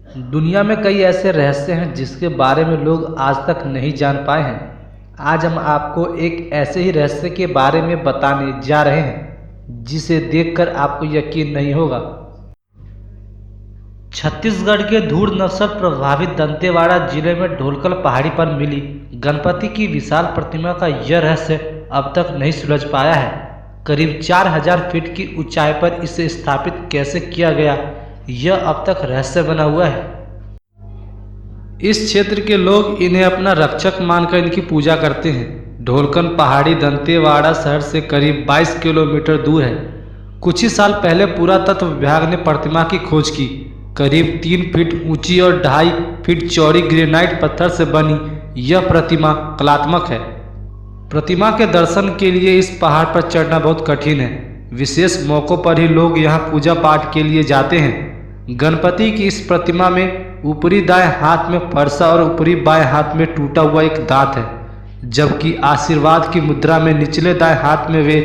दुनिया में कई ऐसे रहस्य हैं जिसके बारे में लोग आज तक नहीं जान पाए हैं। आज हम आपको एक ऐसे ही रहस्य के बारे में बताने जा रहे हैं जिसे देखकर आपको यकीन नहीं होगा। छत्तीसगढ़ के धूड़ नक्सल प्रभावित दंतेवाड़ा जिले में ढोलकल पहाड़ी पर मिली गणपति की विशाल प्रतिमा का यह रहस्य अब तक नहीं सुलझ पाया है। करीब 4000 फीट की ऊंचाई पर इसे स्थापित कैसे किया गया, यह अब तक रहस्य बना हुआ है। इस क्षेत्र के लोग इन्हें अपना रक्षक मानकर इनकी पूजा करते हैं। ढोलकन पहाड़ी दंतेवाड़ा शहर से करीब 22 किलोमीटर दूर है। कुछ ही साल पहले पुरातत्व विभाग ने प्रतिमा की खोज की। करीब 3 फीट ऊंची और 2.5 फीट चौड़ी ग्रेनाइट पत्थर से बनी यह प्रतिमा कलात्मक है। प्रतिमा के दर्शन के लिए इस पहाड़ पर चढ़ना बहुत कठिन है। विशेष मौक़ों पर ही लोग यहाँ पूजा पाठ के लिए जाते हैं। गणपति की इस प्रतिमा में ऊपरी दाएं हाथ में फरसा और ऊपरी बाएं हाथ में टूटा हुआ एक दांत है, जबकि आशीर्वाद की मुद्रा में निचले दाएं हाथ में वे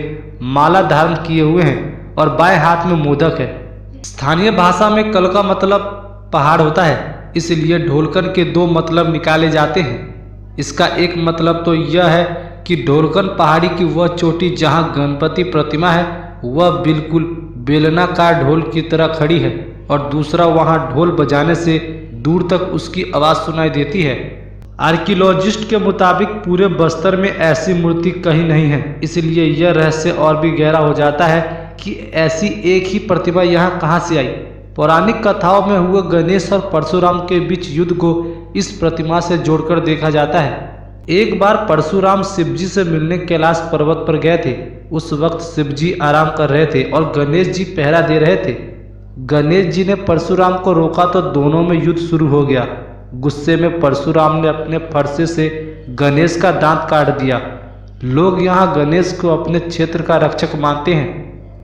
माला धारण किए हुए हैं और बाएं हाथ में मोदक है। स्थानीय भाषा में कल का मतलब पहाड़ होता है, इसलिए ढोलकन के 2 मतलब निकाले जाते हैं। इसका एक मतलब तो यह है कि ढोलकन पहाड़ी की वह चोटी जहां गणपति प्रतिमा है वह बिल्कुल बेलनाकार ढोल की तरह खड़ी है, और दूसरा वहां ढोल बजाने से दूर तक उसकी आवाज़ सुनाई देती है। आर्कियोलॉजिस्ट के मुताबिक पूरे बस्तर में ऐसी मूर्ति कहीं नहीं है, इसलिए यह रहस्य और भी गहरा हो जाता है कि ऐसी एक ही प्रतिमा यहाँ कहाँ से आई। पौराणिक कथाओं में हुए गणेश और परशुराम के बीच युद्ध को इस प्रतिमा से जोड़कर देखा जाता है। एक बार परशुराम शिवजी से मिलने कैलाश पर्वत पर गए थे। उस वक्त शिवजी आराम कर रहे थे और गणेश जी पहरा दे रहे थे। गणेश जी ने परशुराम को रोका तो दोनों में युद्ध शुरू हो गया। गुस्से में परशुराम ने अपने फरसे से गणेश का दांत काट दिया। लोग यहाँ गणेश को अपने क्षेत्र का रक्षक मानते हैं।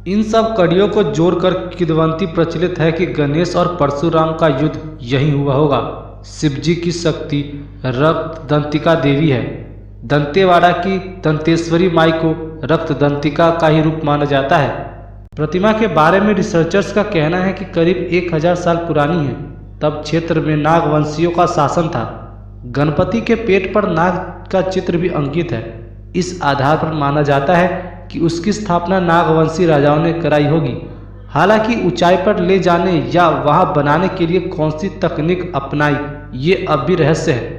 इन सब कड़ियों को जोड़कर किंवदंती प्रचलित है कि गणेश और परशुराम का युद्ध यहीं हुआ होगा। शिवजी की शक्ति रक्त दंतिका देवी है। दंतेवाड़ा की दंतेश्वरी माई को रक्त दंतिका का ही रूप माना जाता है। प्रतिमा के बारे में रिसर्चर्स का कहना है कि करीब 1000 साल पुरानी है। तब क्षेत्र में नागवंशियों का शासन था। गणपति के पेट पर नाग का चित्र भी अंकित है। इस आधार पर माना जाता है कि उसकी स्थापना नागवंशी राजाओं ने कराई होगी। हालांकि ऊंचाई पर ले जाने या वहां बनाने के लिए कौन सी तकनीक अपनाई, ये अब भी रहस्य है।